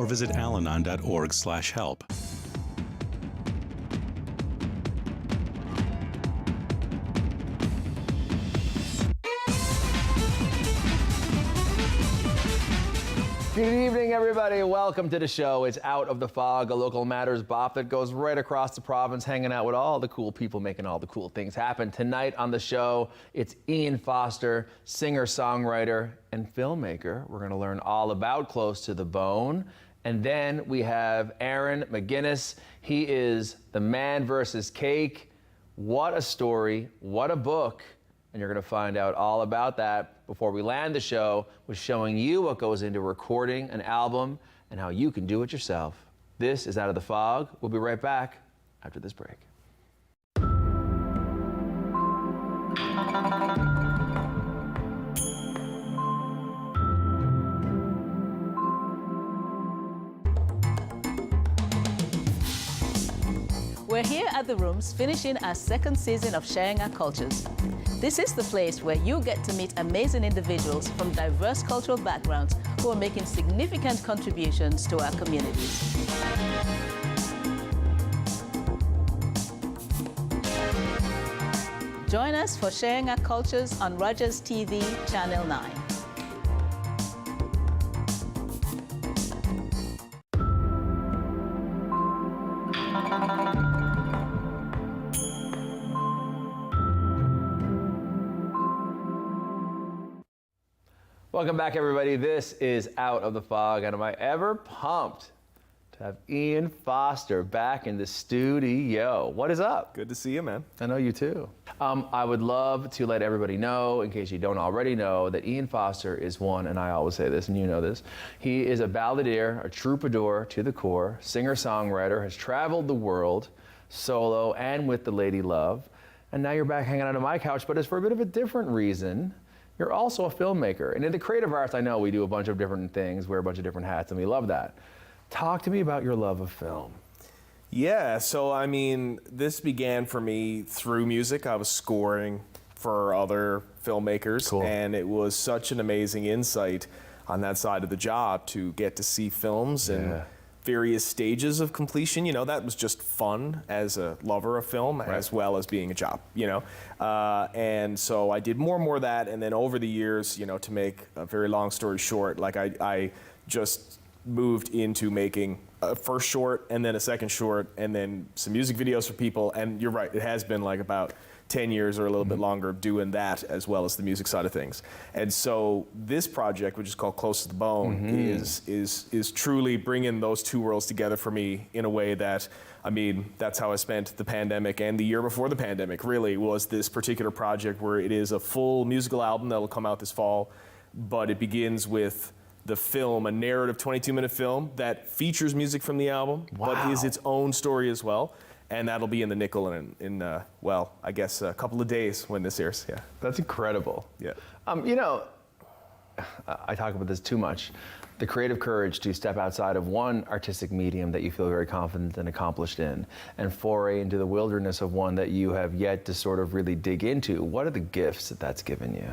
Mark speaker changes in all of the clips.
Speaker 1: or visit alanon.org/help.
Speaker 2: Good evening, everybody. Welcome to the show. It's Out of the Fog, a local matters bop that goes right across the province, hanging out with all the cool people making all the cool things happen. Tonight on the show, it's Ian Foster, singer, songwriter, and filmmaker. We're going to learn all about Close to the Bone. And then we have Aaron Mcginnis. He is the man versus cake. What a story. What a book. And you're going to find out all about that before we land the show with showing you what goes into recording an album and how you can do it yourself. This is Out of the Fog. We'll be right back after this break.
Speaker 3: We're here at the Rooms, finishing our second season of Sharing Our Cultures. This is the place where you get to meet amazing individuals from diverse cultural backgrounds who are making significant contributions to our communities. Join us for Sharing Our Cultures on Rogers TV, Channel 9.
Speaker 2: Welcome back, everybody. This is Out of the Fog, and am I ever pumped to have Ian Foster back in the studio. What is up?
Speaker 4: Good to see you, man.
Speaker 2: I know you too. I would love to let everybody know, in case you don't already know, that Ian Foster is one, and I always say this, and you know this, he is a balladeer, a troubadour to the core, singer-songwriter, has traveled the world, solo and with the Lady Love, and now you're back hanging out on my couch, but it's for a bit of a different reason. You're also a filmmaker. And in the creative arts, I know we do a bunch of different things, wear a bunch of different hats, and we love that. Talk to me about your love of film.
Speaker 4: Yeah, so I mean, this began for me through music. I was scoring for other filmmakers,
Speaker 2: Cool.
Speaker 4: And it was such an amazing insight on that side of the job to get to see films and various stages of completion. You know, that was just fun as a lover of film, as well as being a job, you know. And so I did more and more of that, and then over the years, you know, to make a very long story short, like I just moved into making a first short and then a second short and then some music videos for people. And you're right, it has been like about 10 years or a little bit longer of doing that as well as the music side of things. And so this project, which is called Close to the Bone, is truly bringing those two worlds together for me in a way that, I mean, that's how I spent the pandemic and the year before the pandemic, really, was this particular project where it is a full musical album that will come out this fall, but it begins with the film, a narrative 22-minute film that features music from the album, but is its own story as well. And that'll be in the Nickel in well, I guess a couple of days when this airs. Yeah,
Speaker 2: That's incredible.
Speaker 4: yeah.
Speaker 2: You know, I talk about this too much. The creative courage to step outside of one artistic medium that you feel very confident and accomplished in, and foray into the wilderness of one that you have yet to sort of really dig into. What are the gifts that that's given you?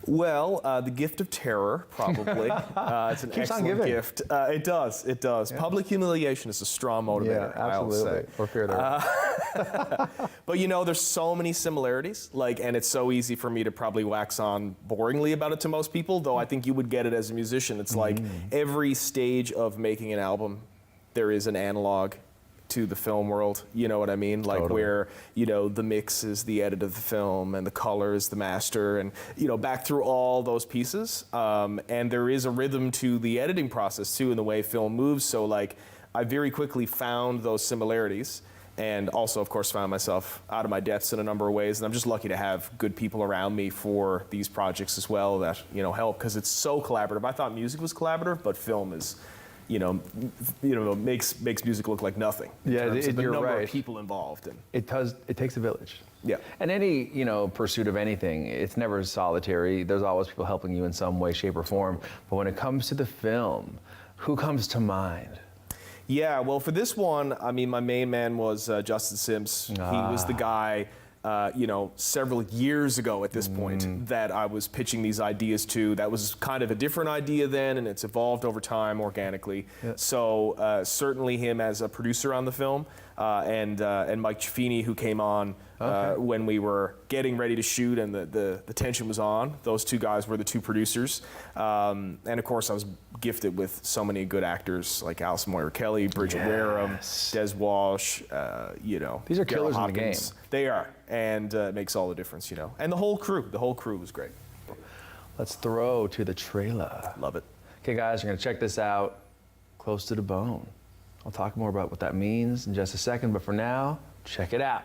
Speaker 4: Well, the gift of terror, probably. It's an excellent gift. It does. Yeah. Public humiliation is a strong motivator,
Speaker 2: absolutely.
Speaker 4: I'll say.
Speaker 2: Or fear there.
Speaker 4: But you know, there's so many similarities, and it's so easy for me to probably wax on boringly about it to most people, though I think you would get it as a musician. It's like every stage of making an album, there is an analog to the film world, you know what I mean? Like
Speaker 2: Totally.
Speaker 4: where, you know, the mix is the edit of the film and the color is the master, and, you know, back through all those pieces. And there is a rhythm to the editing process too, in the way film moves. So like, I very quickly found those similarities, and also of course found myself out of my depths in a number of ways. And I'm just lucky to have good people around me for these projects as well that, you know, help, because it's so collaborative. I thought music was collaborative, but film is, you know, makes music look like nothing.
Speaker 2: Yeah,
Speaker 4: the
Speaker 2: you're
Speaker 4: number
Speaker 2: right.
Speaker 4: of people involved. And
Speaker 2: It takes a village.
Speaker 4: yeah,
Speaker 2: And any, you know, pursuit of anything, it's never solitary. There's always people helping you in some way, shape, or form. But when it comes to the film, who comes to mind?
Speaker 4: yeah. Well, for this one, I mean, my main man was Justin Sims. He was the guy several years ago at this point that I was pitching these ideas to. That was kind of a different idea then, and it's evolved over time organically. Yeah. So certainly him as a producer on the film, and Mike Ciaffini, who came on when we were getting ready to shoot and the tension was on. Those two guys were the two producers. And of course I was gifted with so many good actors like Alison Moyer Kelly, Bridget Wareham, Des Walsh,
Speaker 2: These are killers in the game.
Speaker 4: They are, and it makes all the difference, And the whole crew was great.
Speaker 2: Let's throw to the trailer.
Speaker 4: Love it.
Speaker 2: Okay guys, we're gonna check this out close to the bone. I'll talk more about what that means in just a second, but for now, check it out.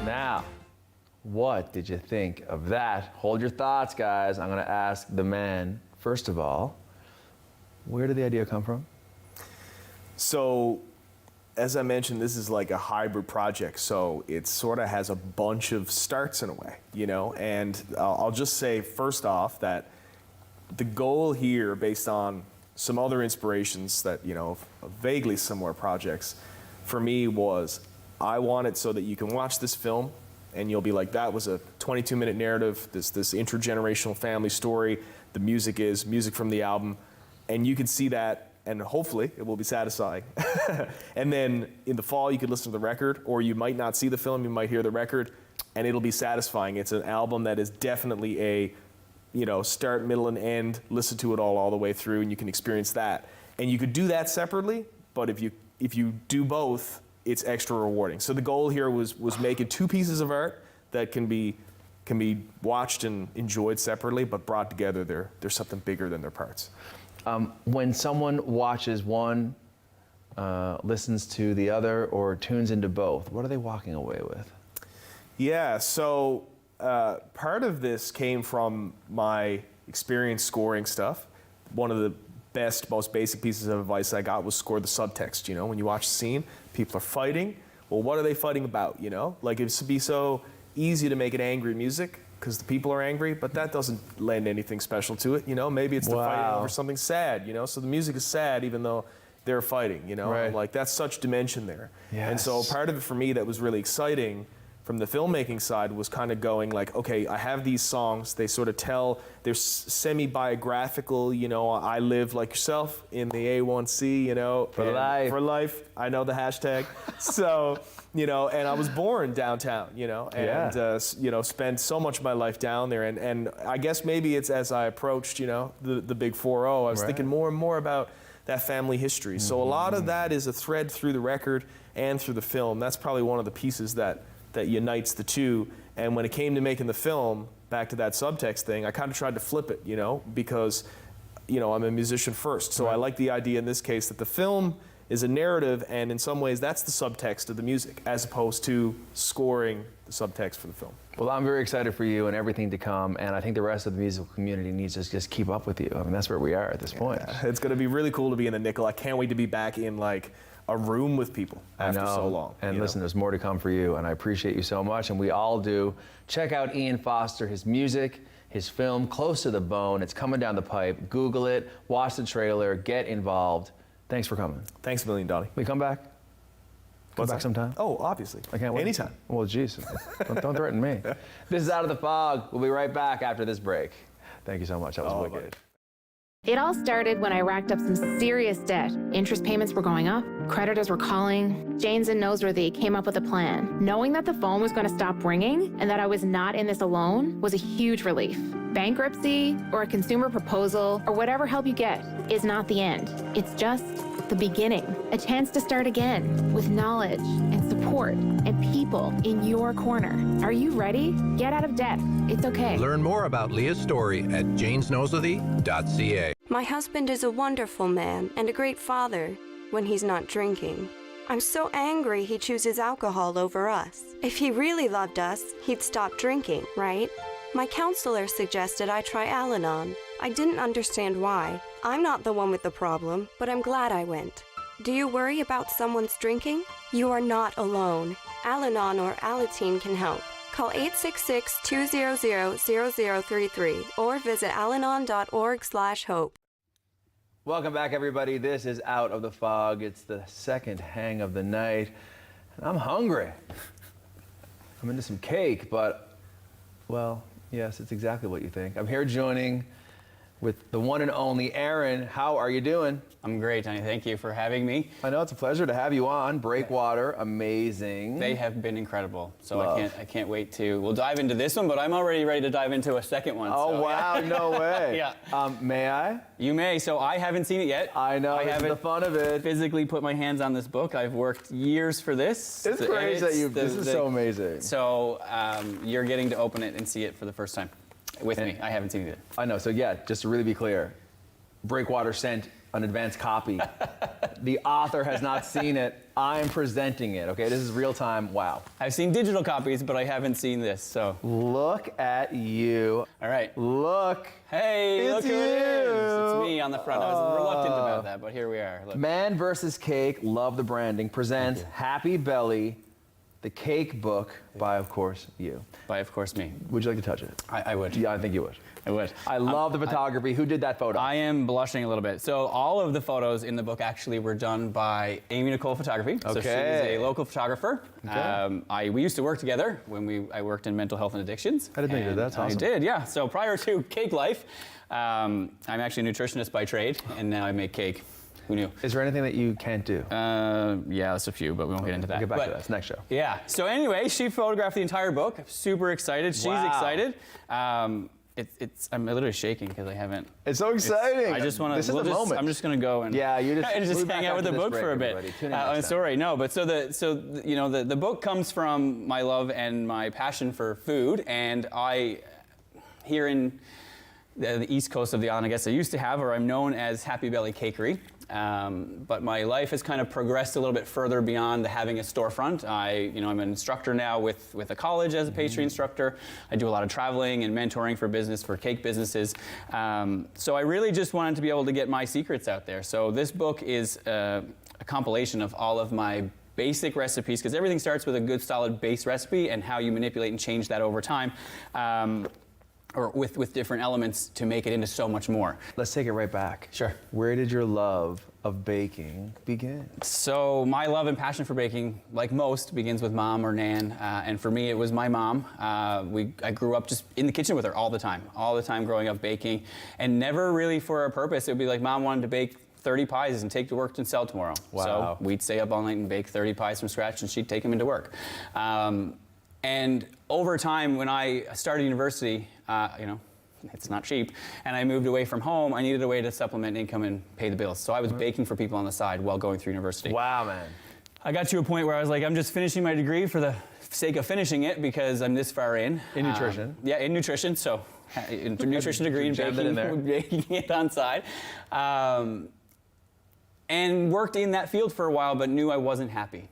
Speaker 2: Now, what did you think of that? Hold your thoughts, guys. I'm going to ask the man, first of all, where did the idea come from?
Speaker 4: So, as I mentioned, this is like a hybrid project, so it sort of has a bunch of starts in a way, And I'll just say, first off, that the goal here, based on some other inspirations that, of vaguely similar projects, for me was, I want it so that you can watch this film and you'll be like, that was a 22-minute narrative, this intergenerational family story, the music is music from the album, and you can see that, and hopefully it will be satisfying. And then in the fall you could listen to the record, or you might not see the film, you might hear the record, and it'll be satisfying. It's an album that is definitely a, start, middle, and end, listen to it all the way through, and you can experience that. And you could do that separately, but if you do both, it's extra rewarding. So the goal here was making two pieces of art that can be watched and enjoyed separately, but brought together, they're something bigger than their parts.
Speaker 2: When someone watches one, listens to the other, or tunes into both, what are they walking away with?
Speaker 4: Yeah, so part of this came from my experience scoring stuff. One of the best, most basic pieces of advice I got was score the subtext. When you watch the scene, people are fighting. Well, what are they fighting about? Like, it would be so easy to make it angry music because the people are angry, but that doesn't lend anything special to it. Maybe it's the fighting over something sad. So the music is sad even though they're fighting.
Speaker 2: Right.
Speaker 4: Like, that's such dimension there.
Speaker 2: Yes.
Speaker 4: And so part of it for me that was really exciting from the filmmaking side was kind of going like, okay, I have these songs, they sort of tell, they're semi-biographical, I live like yourself in the A1C,
Speaker 2: For life.
Speaker 4: For life, I know the hashtag. So, and I was born downtown, and, spent so much of my life down there. And I guess maybe it's as I approached, the big 4-0, I was thinking more and more about that family history. So a lot of that is a thread through the record and through the film. That's probably one of the pieces that unites the two. And when it came to making the film, back to that subtext thing, I kind of tried to flip it, because, I'm a musician first. So I like the idea in this case that the film is a narrative, and in some ways that's the subtext of the music, as opposed to scoring the subtext for the film.
Speaker 2: Well, I'm very excited for you and everything to come, and I think the rest of the musical community needs to just keep up with you. I mean, that's where we are at this point.
Speaker 4: It's going to be really cool to be in the Nickel. I can't wait to be back in, like, a room with people after so long.
Speaker 2: And listen, there's more to come for you, and I appreciate you so much, and we all do. Check out Ian Foster, his music, his film, Close to the Bone. It's coming down the pipe. Google it, watch the trailer, get involved. Thanks for coming.
Speaker 4: Thanks a million, Donnie.
Speaker 2: Will you come back? Come back sometime?
Speaker 4: Oh, obviously.
Speaker 2: I can't wait.
Speaker 4: Anytime.
Speaker 2: Well, geez, don't threaten me. This is Out of the Fog. We'll be right back after this break. Thank you so much. That was wicked.
Speaker 5: It all started when I racked up some serious debt. Interest payments were going up, creditors were calling. Janes and Noseworthy came up with a plan. Knowing that the phone was going to stop ringing and that I was not in this alone was a huge relief. Bankruptcy or a consumer proposal or whatever help you get is not the end. It's just the beginning. A chance to start again with knowledge and support and people in your corner. Are you ready? Get out of debt. It's okay.
Speaker 6: Learn more about Leah's story at janesnoseworthy.ca.
Speaker 7: My husband is a wonderful man and a great father when he's not drinking. I'm so angry he chooses alcohol over us. If he really loved us, he'd stop drinking, right? My counselor suggested I try Al-Anon. I didn't understand why. I'm not the one with the problem, but I'm glad I went. Do you worry about someone's drinking? You are not alone. Al-Anon or Alateen can help. Call 866-200-0033 or visit alanon.org/hope.
Speaker 2: Welcome back, everybody. This is Out of the Fog. It's the second hang of the night, and I'm hungry. I'm into some cake, but, well, yes, it's exactly what you think. I'm here joining with the one and only Aaron. How are you doing?
Speaker 8: I'm great, Tony. Thank you for having me.
Speaker 2: I know it's a pleasure to have you on. Breakwater, amazing.
Speaker 8: They have been incredible. So
Speaker 2: Love.
Speaker 8: I can't wait to. We'll dive into this one, but I'm already ready to dive into a second one.
Speaker 2: Oh,
Speaker 8: so,
Speaker 2: wow,
Speaker 8: yeah.
Speaker 2: no way.
Speaker 8: Yeah.
Speaker 2: May I?
Speaker 8: You may. So I haven't seen it yet.
Speaker 2: I know, this is the fun of it.
Speaker 8: Physically put my hands on this book. I've worked years for this.
Speaker 2: It's crazy that you. This is so amazing.
Speaker 8: So you're getting to open it and see it for the first time with me. I haven't seen it yet.
Speaker 2: I know. So yeah, just to really be clear, Breakwater sent an advance copy. The author has not seen it. I'm presenting it. Okay, this is real time. Wow.
Speaker 8: I've seen digital copies, but I haven't seen this. So
Speaker 2: Look at you.
Speaker 8: all right.
Speaker 2: Look.
Speaker 8: Hey,
Speaker 2: It's
Speaker 8: look who it is.
Speaker 2: you.
Speaker 8: It's me on the front. I was reluctant about that, but here we are. Look.
Speaker 2: Man vs. Cake, love the branding, presents Happy Belly, the cake book by, of course, you.
Speaker 8: By, of course, me.
Speaker 2: Would you like to touch it?
Speaker 8: I would.
Speaker 2: Yeah, I think you would.
Speaker 8: I would.
Speaker 2: I love the photography. Who did that photo?
Speaker 8: I am blushing a little bit. So all of the photos in the book actually were done by Amy Nicole Photography. So she is
Speaker 2: Okay.
Speaker 8: a local photographer.
Speaker 2: Okay.
Speaker 8: We used to work together when I worked in mental health and addictions.
Speaker 2: I didn't know you did that. That's awesome.
Speaker 8: I did, yeah. So prior to Cake Life, I'm actually a nutritionist by trade, and now I make cake. Who knew?
Speaker 2: Is there anything that you can't do?
Speaker 8: Yeah, that's a few, but we won't get into that.
Speaker 2: We'll get back
Speaker 8: But-
Speaker 2: to that. It's next show.
Speaker 8: Yeah. So anyway, she photographed the entire book. Super excited. She's
Speaker 2: Wow.
Speaker 8: excited. I'm literally shaking because I haven't.
Speaker 2: It's so exciting.
Speaker 8: I just want to.
Speaker 2: This is the moment.
Speaker 8: I'm just going to go and.
Speaker 2: Yeah, you just
Speaker 8: and just
Speaker 2: move back
Speaker 8: hang out with the
Speaker 2: after this
Speaker 8: book
Speaker 2: break,
Speaker 8: for a bit.
Speaker 2: everybody. Tune in
Speaker 8: I'm
Speaker 2: next time.
Speaker 8: sorry, no, but the book comes from my love and my passion for food, and here in the east coast of the island, I guess I used to have, or I'm known as Happy Belly Cakery. But my life has kind of progressed a little bit further beyond having a storefront. I'm an instructor now with a college as a pastry instructor. I do a lot of traveling and mentoring for cake businesses. So I really just wanted to be able to get my secrets out there. So this book is a compilation of all of my basic recipes, because everything starts with a good solid base recipe and how you manipulate and change that over time. Or with different elements to make it into so much more.
Speaker 2: Let's take it right back.
Speaker 8: Sure.
Speaker 2: Where did your love of baking begin?
Speaker 8: So my love and passion for baking, like most, begins with mom or nan, and for me it was my mom. I grew up just in the kitchen with her all the time growing up baking, and never really for a purpose. It would be like mom wanted to bake 30 pies and take to work and sell tomorrow.
Speaker 2: Wow.
Speaker 8: So we'd stay up all night and bake 30 pies from scratch, and she'd take them into work. And over time, when I started university, it's not cheap, and I moved away from home, I needed a way to supplement income and pay the bills. So I was baking for people on the side while going through university.
Speaker 2: Wow, man.
Speaker 8: I got to a point where I was like, I'm just finishing my degree for the sake of finishing it because I'm this far in.
Speaker 2: In nutrition?
Speaker 8: Yeah, in nutrition. So, nutrition degree in
Speaker 2: Jammed it in there.
Speaker 8: baking it on side. And worked in that field for a while, but knew I wasn't happy.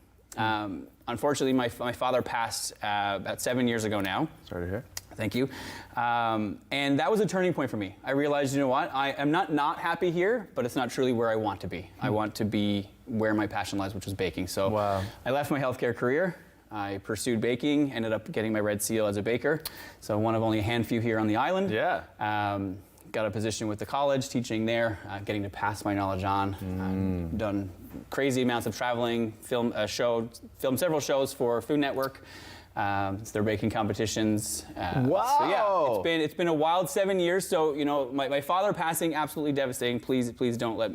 Speaker 8: Unfortunately, my father passed about 7 years ago now.
Speaker 2: Sorry to hear.
Speaker 8: Thank you. And that was a turning point for me. I realized, you know what, I am not happy here, but it's not truly where I want to be. I want to be where my passion lies, which was baking. So
Speaker 2: Wow.
Speaker 8: I left my healthcare career. I pursued baking, ended up getting my red seal as a baker. So one of only a handful here on the island.
Speaker 2: Yeah.
Speaker 8: Got a position with the college, teaching there, getting to pass my knowledge on. Done crazy amounts of traveling, filmed several shows for Food Network. Their baking competitions.
Speaker 2: Wow.
Speaker 8: So yeah, it's been a wild 7 years. So my father passing, absolutely devastating. Please don't let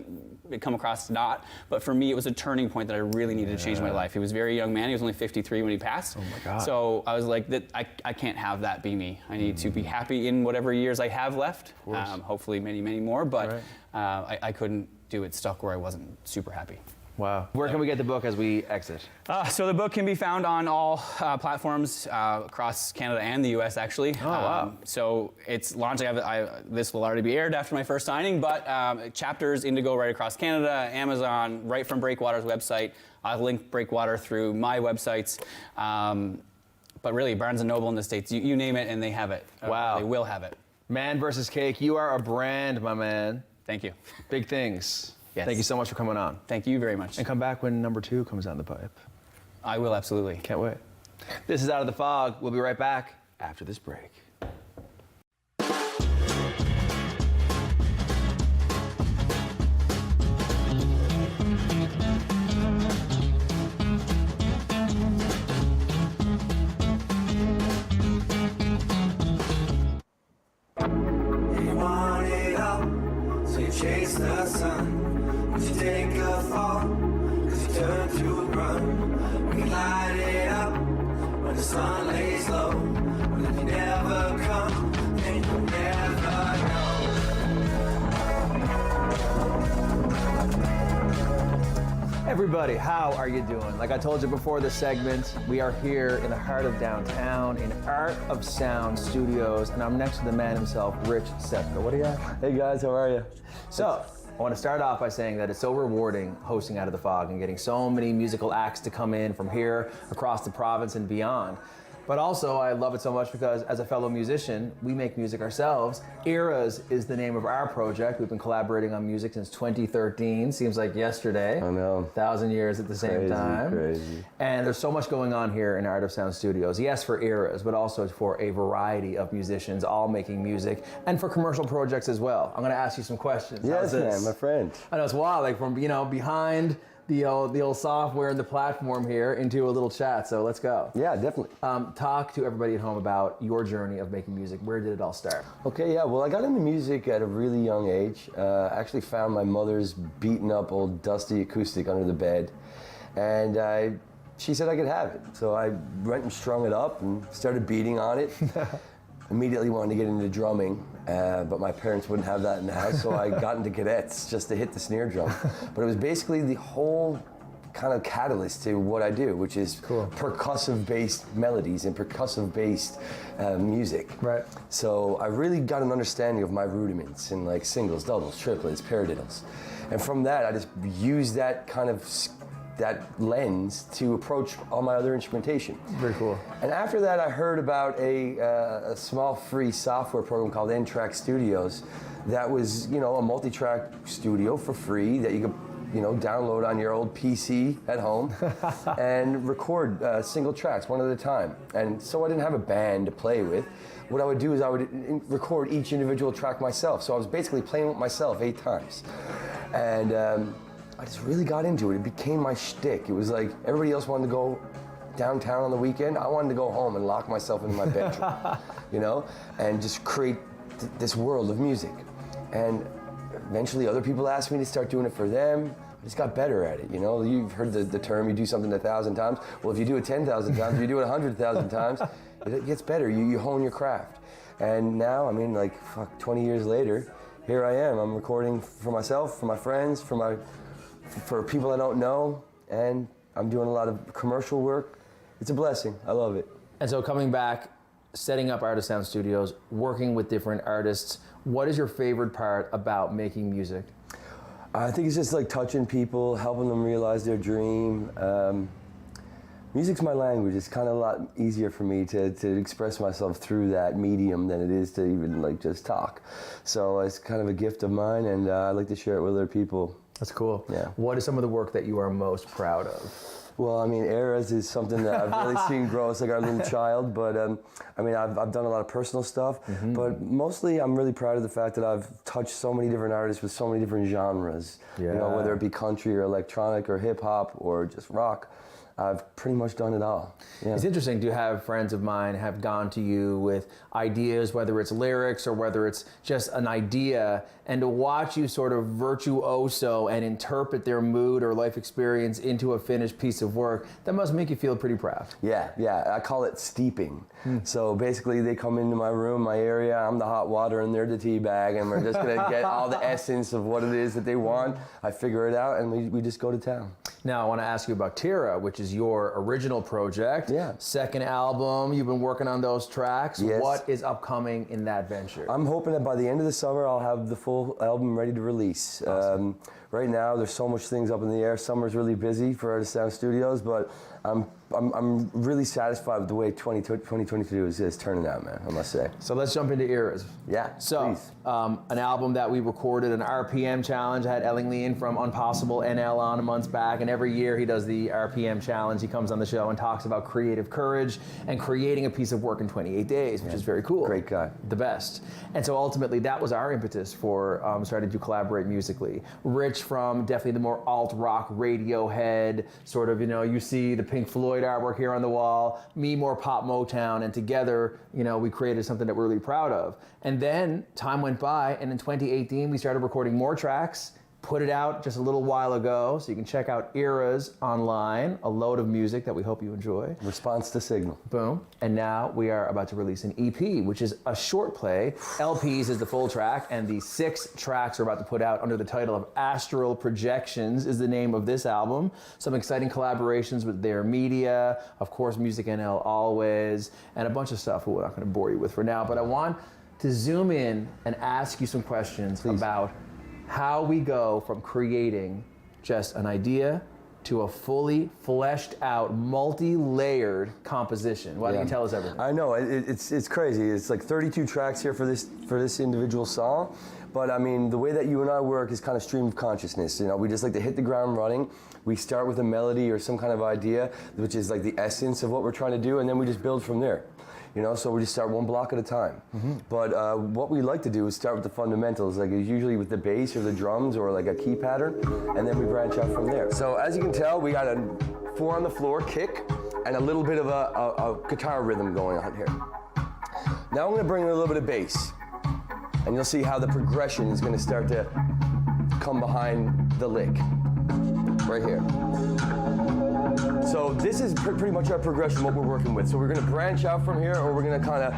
Speaker 8: it come across as not. But for me, it was a turning point that I really needed to change my life. He was a very young man. He was only 53 when he passed.
Speaker 2: Oh my God.
Speaker 8: So I was like, I can't have that be me. I need to be happy in whatever years I have left. Hopefully many, many more. But I couldn't do it stuck where I wasn't super happy.
Speaker 2: Wow. Where can we get the book as we exit?
Speaker 8: So the book can be found on all platforms across Canada and the U.S. actually.
Speaker 2: Oh, wow.
Speaker 8: So it's launching. This will already be aired after my first signing, but chapters Indigo right across Canada, Amazon, right from Breakwater's website. I'll link Breakwater through my websites. but really, Barnes & Noble in the States, you name it and they have it.
Speaker 2: Wow.
Speaker 8: They will have it.
Speaker 2: Man versus Cake, you are a brand, my man.
Speaker 8: Thank you.
Speaker 2: Big things.
Speaker 8: Yes.
Speaker 2: Thank you so much for coming on.
Speaker 8: Thank you very much.
Speaker 2: And come back when number 2 comes down the pipe.
Speaker 8: I will, absolutely.
Speaker 2: Can't wait. This is Out of the Fog. We'll be right back after this break.
Speaker 9: Chase the sun, would you take a fall? Cause you turn to run. We can light it up when the sun lays low. But if you never come, then you'll never know.
Speaker 2: Everybody, how are you doing? Like I told you before this segment, we are here in the heart of downtown in Art of Sound Studios, and I'm next to the man himself, Rich Seypka. What do you have?
Speaker 10: Hey guys, how are you?
Speaker 2: So, I want to start off by saying that it's so rewarding hosting Out of the Fog and getting so many musical acts to come in from here, across the province and beyond. But also, I love it so much because as a fellow musician, we make music ourselves. Eras is the name of our project. We've been collaborating on music since 2013. Seems like yesterday.
Speaker 10: I know.
Speaker 2: 1,000 years at the same time.
Speaker 10: Crazy.
Speaker 2: And there's so much going on here in Art of Sound Studios. Yes, for Eras, but also for a variety of musicians, all making music, and for commercial projects as well. I'm going to ask you some questions.
Speaker 10: Yes, man, my friend.
Speaker 2: I know it's wild, like from behind the old software and the platform here into a little chat. So let's go.
Speaker 10: Yeah, definitely.
Speaker 2: Talk to everybody at home about your journey of making music. Where did it all start?
Speaker 10: Okay, yeah, well, I got into music at a really young age. I actually found my mother's beaten up old dusty acoustic under the bed. And she said I could have it. So I went and strung it up and started beating on it. Immediately wanted to get into drumming, but my parents wouldn't have that in the house, so I got into cadets just to hit the snare drum. But it was basically the whole kind of catalyst to what I do, which is percussive-based melodies and percussive-based music.
Speaker 2: Right.
Speaker 10: So I really got an understanding of my rudiments in like singles, doubles, triplets, paradiddles. And from that, I just used that kind of that lens to approach all my other instrumentation.
Speaker 2: Very cool.
Speaker 10: And after that, I heard about a small free software program called N-Track Studios that was, a multi-track studio for free that you could, download on your old PC at home and record single tracks one at a time. And so I didn't have a band to play with. What I would do is I would record each individual track myself. So I was basically playing with myself 8 times. And I just really got into it. It became my shtick. It was like everybody else wanted to go downtown on the weekend. I wanted to go home and lock myself into my bedroom, and just create this world of music. And eventually other people asked me to start doing it for them. I just got better at it, You've heard the term, you do something 1,000 times. Well, if you do it 10,000 times, if you do it 100,000 times, it gets better. You hone your craft. And now, 20 years later, here I am. I'm recording for myself, for my friends, for people I don't know, and I'm doing a lot of commercial work. It's a blessing. I love it.
Speaker 2: And so coming back, setting up Art of Sound Studios, working with different artists, what is your favorite part about making music?
Speaker 10: I think it's just like touching people, helping them realize their dream. Music's my language. It's kind of a lot easier for me to express myself through that medium than it is to even just talk. So it's kind of a gift of mine, and I like to share it with other people.
Speaker 2: That's cool.
Speaker 10: Yeah.
Speaker 2: What is some of the work that you are most proud of?
Speaker 10: Well, Eras is something that I've really seen grow. It's like our little child, but I've done a lot of personal stuff, but mostly I'm really proud of the fact that I've touched so many different artists with so many different genres.
Speaker 2: Yeah.
Speaker 10: Whether it be country or electronic or hip hop or just rock. I've pretty much done it all. Yeah.
Speaker 2: It's interesting to have friends of mine have gone to you with ideas, whether it's lyrics or whether it's just an idea, and to watch you sort of virtuoso and interpret their mood or life experience into a finished piece of work, that must make you feel pretty proud.
Speaker 10: Yeah, I call it steeping. So basically they come into my room, my area, I'm the hot water and they're the tea bag, and we're just gonna get all the essence of what it is that they want. I figure it out and we just go to town.
Speaker 2: Now I want to ask you about Tira, which is your original project.
Speaker 10: Yeah.
Speaker 2: Second album, you've been working on those tracks.
Speaker 10: Yes.
Speaker 2: What is upcoming in that venture?
Speaker 10: I'm hoping that by the end of the summer I'll have the full album ready to release.
Speaker 2: Awesome.
Speaker 10: right now there's so much things up in the air. Summer's really busy for Artist Sound Studios, but I'm really satisfied with the way 2022 is turning out, man, I must say.
Speaker 2: So let's jump into eras.
Speaker 10: Yeah,
Speaker 2: So,
Speaker 10: please.
Speaker 2: an album that we recorded, an RPM challenge. I had Ellinglean from Unpossible NL on a month back, and every year he does the RPM challenge. He comes on the show and talks about creative courage and creating a piece of work in 28 days, which is very cool.
Speaker 10: Great guy.
Speaker 2: The best. And so ultimately that was our impetus for starting to collaborate musically. Rich from definitely the more alt-rock Radiohead, sort of, you see the Pink Floyd artwork here on the wall, me more pop Motown, and together, we created something that we're really proud of. And then time went by, and in 2018 we started recording more tracks, put it out just a little while ago, so you can check out Eras online, a load of music that we hope you enjoy.
Speaker 10: Response to Signal.
Speaker 2: Boom. And now we are about to release an EP, which is a short play. LPs is the full track, and the 6 tracks we're about to put out under the title of Astral Projections is the name of this album. Some exciting collaborations with their media, of course, Music NL always, and a bunch of stuff we're not going to bore you with for now. But I want to zoom in and ask you some questions about how we go from creating just an idea to a fully fleshed out, multi-layered composition. Why don't you tell us everything?
Speaker 10: I know, it's crazy. It's like 32 tracks here for this individual song. But I mean, the way that you and I work is kind of stream of consciousness. We just like to hit the ground running. We start with a melody or some kind of idea, which is like the essence of what we're trying to do, and then we just build from there. So we just start one block at a time. But what we like to do is start with the fundamentals, like usually with the bass or the drums or like a key pattern, and then we branch out from there. So as you can tell, we got a 4 on the floor kick and a little bit of a guitar rhythm going on here. Now I'm gonna bring in a little bit of bass, and you'll see how the progression is gonna start to come behind the lick, right here. So this is pretty much our progression, what we're working with. So we're gonna branch out from here, or we're gonna kind of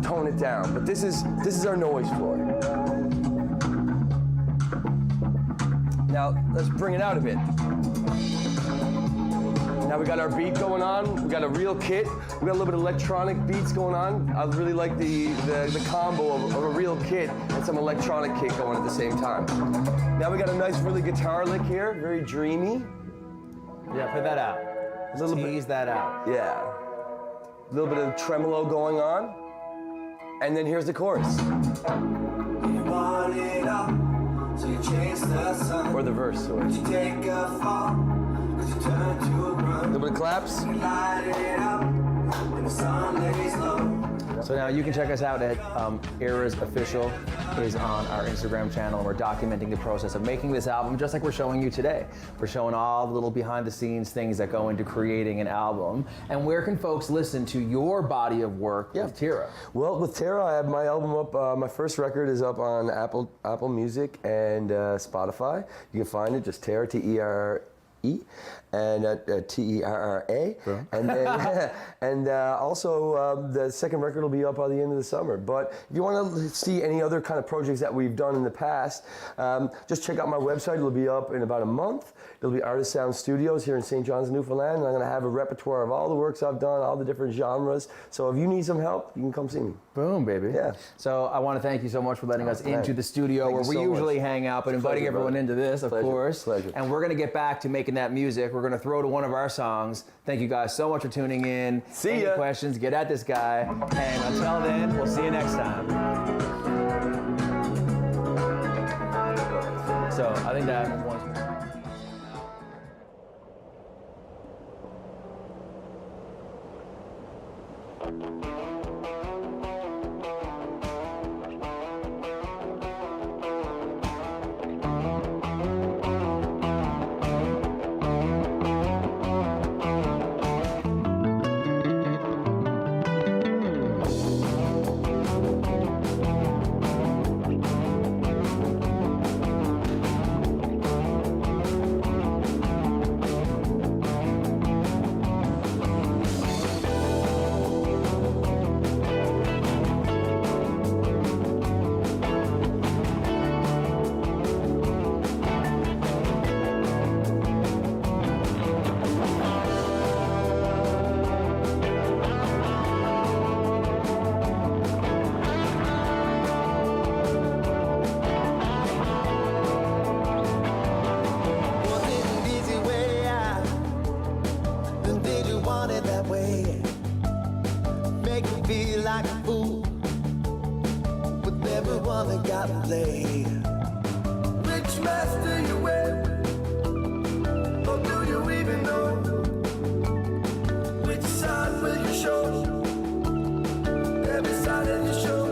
Speaker 10: tone it down. But this is our noise floor. Now let's bring it out a bit. Now we got our beat going on. We got a real kit. We got a little bit of electronic beats going on. I really like the combo of a real kit and some electronic kit going at the same time. Now we got a nice, really guitar lick here, very dreamy.
Speaker 2: Yeah, put that out. Tease that out.
Speaker 10: Yeah. A little bit of tremolo going on. And then here's the chorus.
Speaker 9: You want it all, so you chase the sun.
Speaker 10: Or the verse, sorry.
Speaker 9: You take a fall, 'cause you turn to a run.
Speaker 10: A little bit of claps.
Speaker 9: You light it up, and the sun lays low.
Speaker 2: So now you can check us out at Eras Official is on our Instagram channel, and we're documenting the process of making this album just like we're showing you today. We're showing all the little behind the scenes things that go into creating an album. And where can folks listen to your body of work with Tira?
Speaker 10: Well, with Tara, I have my album up. My first record is up on Apple Music and Spotify. You can find it, just Tara, T-E-R-E, and T-E-R-R-A. And then, and also the second record will be up by the end of the summer. But if you want to see any other kind of projects that we've done in the past, just check out my website. It'll be up in about a month. It'll be Artist Sound Studios here in St. John's, Newfoundland. And I'm going to have a repertoire of all the works I've done, all the different genres. So if you need some help, you can come see me.
Speaker 2: Boom, baby.
Speaker 10: Yeah.
Speaker 2: So I want to thank you so much for letting us into the studio where we usually hang out, but inviting everyone into this, of course.
Speaker 10: Pleasure.
Speaker 2: And we're going to get back to making that music. We're going to throw to one of our songs. Thank you guys so much for tuning in.
Speaker 10: See ya.
Speaker 2: Any questions, get at this guy. And until then, we'll see you next time. So I think that was
Speaker 9: want it that way. Make me feel like a fool with everyone that got played. Which master you wear? Or do you even know? Which side will you show? Every side of you show.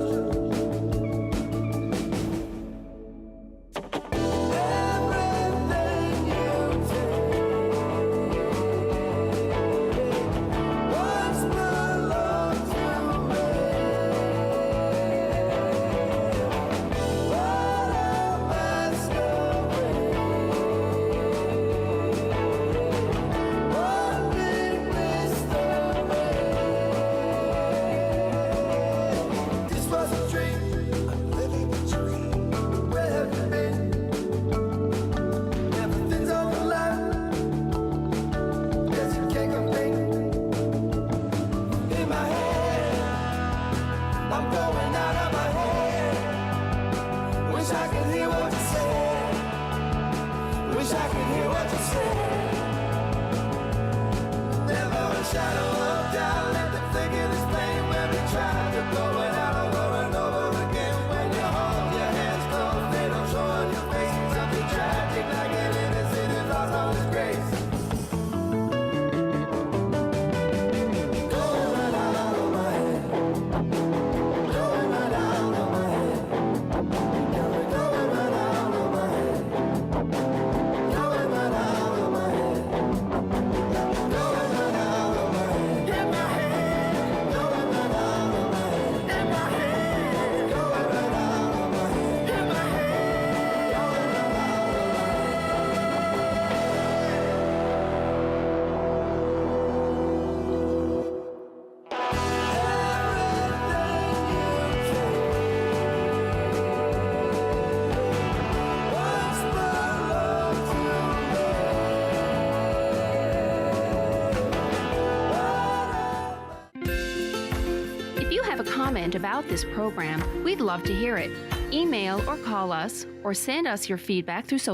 Speaker 5: About this program, we'd love to hear it. Email or call us or send us your feedback through social